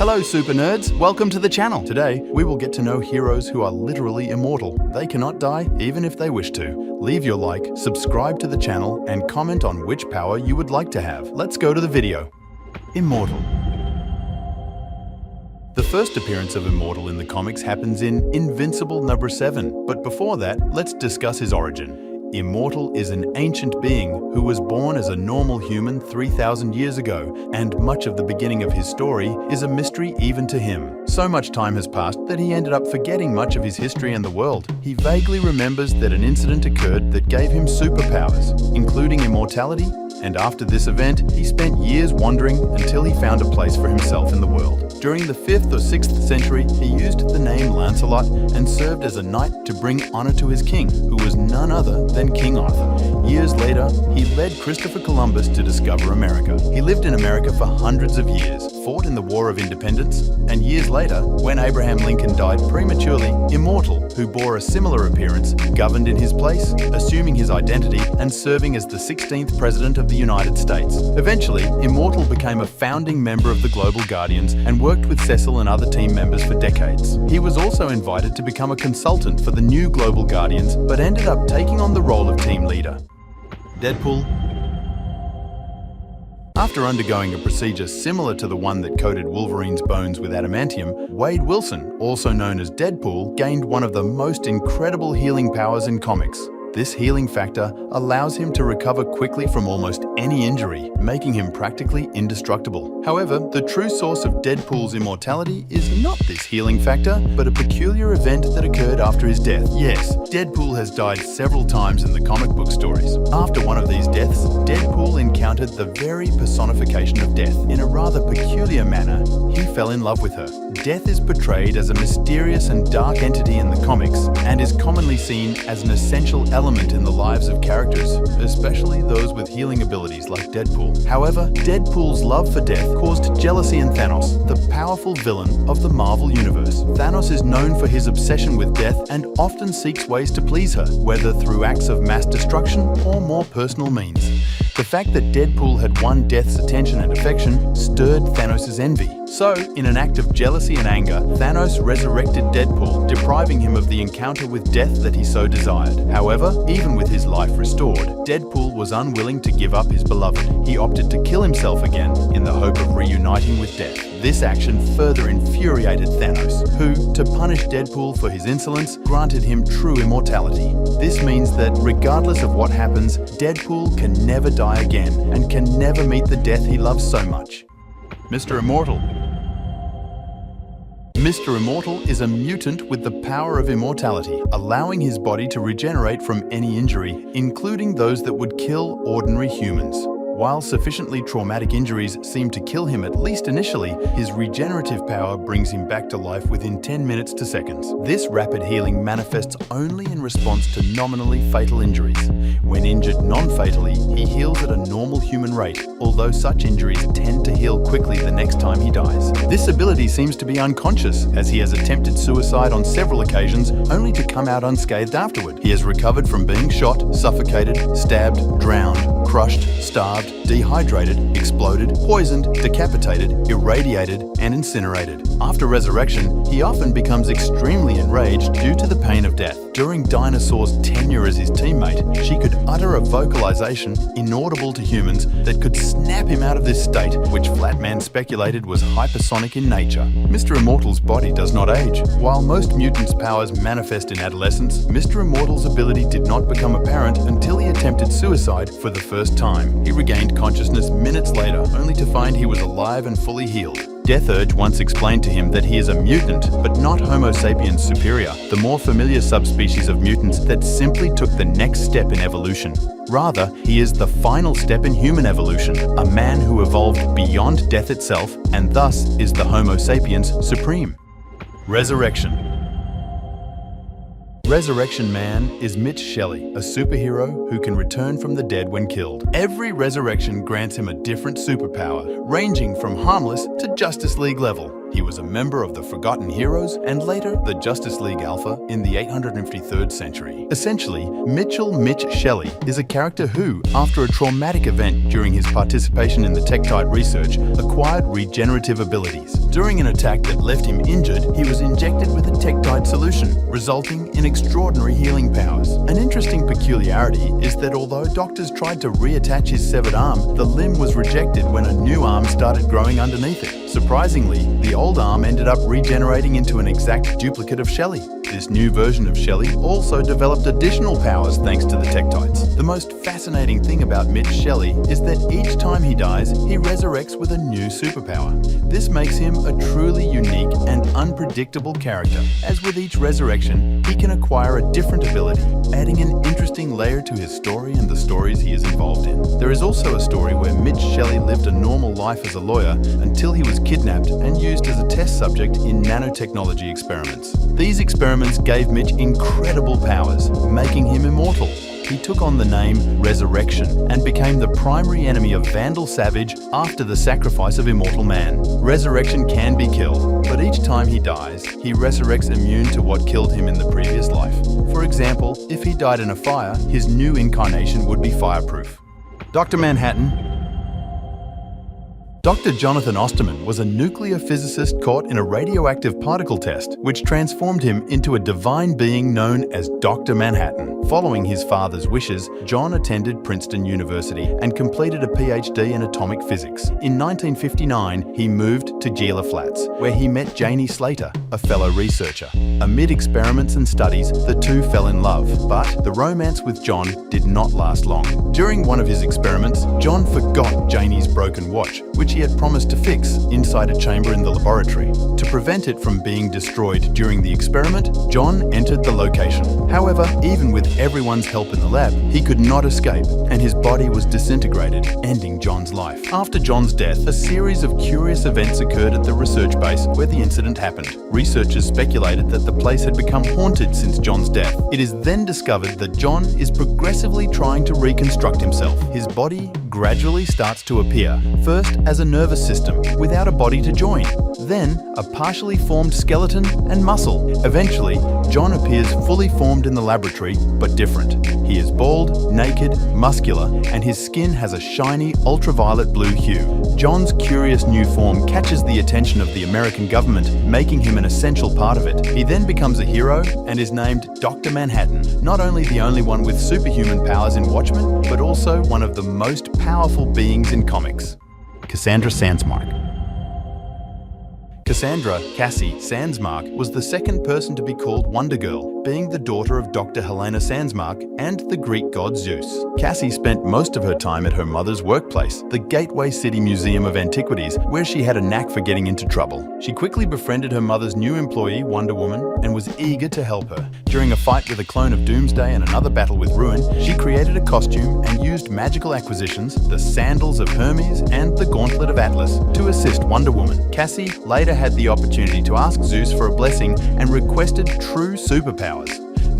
Hello super nerds, welcome to the channel. Today, we will get to know heroes who are literally immortal. They cannot die even if they wish to. Leave your like, subscribe to the channel, and comment on which power you would like to have. Let's go to the video. Immortal. The first appearance of Immortal in the comics happens in Invincible number 7, but before that, let's discuss his origin. Immortal is an ancient being who was born as a normal human 3,000 years ago, and much of the beginning of his story is a mystery even to him. So much time has passed that he ended up forgetting much of his history and the world. He vaguely remembers that an incident occurred that gave him superpowers, including immortality, and after this event, he spent years wandering until he found a place for himself in the world. During the 5th or 6th century, he used the name Lancelot and served as a knight to bring honor to his king, who was none other than King Arthur. Years later, he led Christopher Columbus to discover America. He lived in America for hundreds of years, fought in the War of Independence, and years later, when Abraham Lincoln died prematurely, Immortal, who bore a similar appearance, governed in his place, assuming his identity and serving as the 16th President of the United States. Eventually, Immortal became a founding member of the Global Guardians and worked with Cecil and other team members for decades. He was also invited to become a consultant for the new Global Guardians, but ended up taking on the role of team leader. Deadpool. After undergoing a procedure similar to the one that coated Wolverine's bones with adamantium, Wade Wilson, also known as Deadpool, gained one of the most incredible healing powers in comics. This healing factor allows him to recover quickly from almost any injury, making him practically indestructible. However, the true source of Deadpool's immortality is not this healing factor, but a peculiar event that occurred after his death. Yes, Deadpool has died several times in the comic book stories. After one of these deaths, Deadpool encountered the very personification of death. In a rather peculiar manner, he fell in love with her. Death is portrayed as a mysterious and dark entity in the comics, and is commonly seen as an essential element in the lives of characters, especially those with healing abilities like Deadpool. However, Deadpool's love for death caused jealousy in Thanos, the powerful villain of the Marvel Universe. Thanos is known for his obsession with death and often seeks ways to please her, whether through acts of mass destruction or more personal means. The fact that Deadpool had won Death's attention and affection stirred Thanos' envy. So, in an act of jealousy and anger, Thanos resurrected Deadpool, depriving him of the encounter with death that he so desired. However, even with his life restored, Deadpool was unwilling to give up his beloved. He opted to kill himself again in the hope of reuniting with death. This action further infuriated Thanos, who, to punish Deadpool for his insolence, granted him true immortality. This means that, regardless of what happens, Deadpool can never die again and can never meet the death he loves so much. Mr. Immortal. Mr. Immortal is a mutant with the power of immortality, allowing his body to regenerate from any injury, including those that would kill ordinary humans. While sufficiently traumatic injuries seem to kill him at least initially, his regenerative power brings him back to life within 10 minutes to seconds. This rapid healing manifests only in response to nominally fatal injuries. When injured non-fatally, he heals at a normal human rate, although such injuries tend to heal quickly the next time he dies. This ability seems to be unconscious, as he has attempted suicide on several occasions, only to come out unscathed afterward. He has recovered from being shot, suffocated, stabbed, drowned, crushed, starved, dehydrated, exploded, poisoned, decapitated, irradiated, and incinerated. After resurrection, he often becomes extremely enraged due to the pain of death. During Dinosaur's tenure as his teammate, she could utter a vocalization inaudible to humans that could snap him out of this state, which Flatman speculated was hypersonic in nature. Mr. Immortal's body does not age. While most mutants' powers manifest in adolescence, Mr. Immortal's ability did not become apparent until he attempted suicide for the first time. He regained consciousness minutes later, only to find he was alive and fully healed. Death Urge once explained to him that he is a mutant, but not Homo sapiens superior, the more familiar subspecies of mutants that simply took the next step in evolution. Rather, he is the final step in human evolution, a man who evolved beyond death itself, and thus is the Homo sapiens supreme. Resurrection. Resurrection Man is Mitch Shelley, a superhero who can return from the dead when killed. Every resurrection grants him a different superpower, ranging from harmless to Justice League level. He was a member of the Forgotten Heroes and later the Justice League Alpha in the 853rd century. Essentially, Mitch Shelley is a character who, after a traumatic event during his participation in the Tektite research, acquired regenerative abilities. During an attack that left him injured, he was injected with a Tektite solution, resulting in extraordinary healing powers. An interesting peculiarity is that although doctors tried to reattach his severed arm, the limb was rejected when a new arm started growing underneath it. Surprisingly, the old arm ended up regenerating into an exact duplicate of Shelley. This new version of Shelley also developed additional powers thanks to the Tektites. The most fascinating thing about Mitch Shelley is that each time he dies, he resurrects with a new superpower. This makes him a truly unique and unpredictable character, as with each resurrection, he can acquire a different ability, adding an interesting layer to his story and the stories he is involved in. There is also a story where Mitch Shelley lived a normal life as a lawyer until he was kidnapped and used as a test subject in nanotechnology experiments. These experiments gave Mitch incredible powers, making him immortal. He took on the name Resurrection and became the primary enemy of Vandal Savage after the sacrifice of Immortal Man. Resurrection can be killed, but each time he dies, he resurrects immune to what killed him in the previous life. For example, if he died in a fire, his new incarnation would be fireproof. Dr. Manhattan. Dr. Jonathan Osterman was a nuclear physicist caught in a radioactive particle test, which transformed him into a divine being known as Dr. Manhattan. Following his father's wishes, John attended Princeton University and completed a PhD in atomic physics. In 1959, he moved to Gila Flats, where he met Janie Slater, a fellow researcher. Amid experiments and studies, the two fell in love, but the romance with John did not last long. During one of his experiments, John forgot Janie's broken watch, which he had promised to fix inside a chamber in the laboratory. To prevent it from being destroyed during the experiment, John entered the location. However, even with everyone's help in the lab, he could not escape, and his body was disintegrated, ending John's life. After John's death, a series of curious events occurred at the research base where the incident happened. Researchers speculated that the place had become haunted since John's death. It is then discovered that John is progressively trying to reconstruct himself. His body gradually starts to appear, first as a nervous system without a body to join, then a partially formed skeleton and muscle. Eventually, John appears fully formed in the laboratory, but different. He is bald, naked, muscular, and his skin has a shiny ultraviolet blue hue. John's curious new form catches the attention of the American government, making him an essential part of it. He then becomes a hero and is named Dr. Manhattan, not only the only one with superhuman powers in Watchmen, but also one of the most powerful beings in comics. Cassandra Sandsmark. Cassandra, Cassie Sandsmark, was the second person to be called Wonder Girl, being the daughter of Dr. Helena Sandsmark and the Greek god Zeus. Cassie spent most of her time at her mother's workplace, the Gateway City Museum of Antiquities, where she had a knack for getting into trouble. She quickly befriended her mother's new employee, Wonder Woman, and was eager to help her. During a fight with a clone of Doomsday and another battle with Ruin, she created a costume and used magical acquisitions, the Sandals of Hermes and the Gauntlet of Atlas, to assist Wonder Woman. Cassie later had the opportunity to ask Zeus for a blessing and requested true superpowers.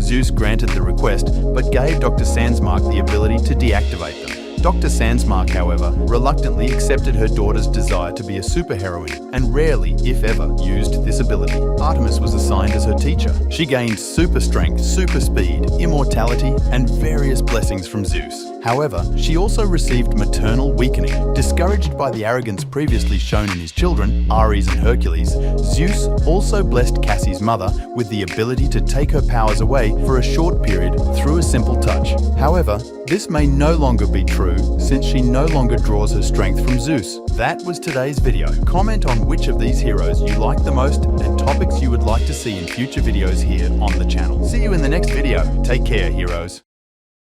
Zeus granted the request, but gave Dr. Sandsmark the ability to deactivate them. Dr. Sandsmark, however, reluctantly accepted her daughter's desire to be a superheroine and rarely, if ever, used this ability. Artemis was assigned as her teacher. She gained super strength, super speed, immortality, and various blessings from Zeus. However, she also received maternal weakening. Discouraged by the arrogance previously shown in his children, Ares and Hercules, Zeus also blessed Cassie's mother with the ability to take her powers away for a short period through a simple touch. However, this may no longer be true since she no longer draws her strength from Zeus. That was today's video. Comment on which of these heroes you like the most and topics you would like to see in future videos here on the channel. See you in the next video. Take care, heroes.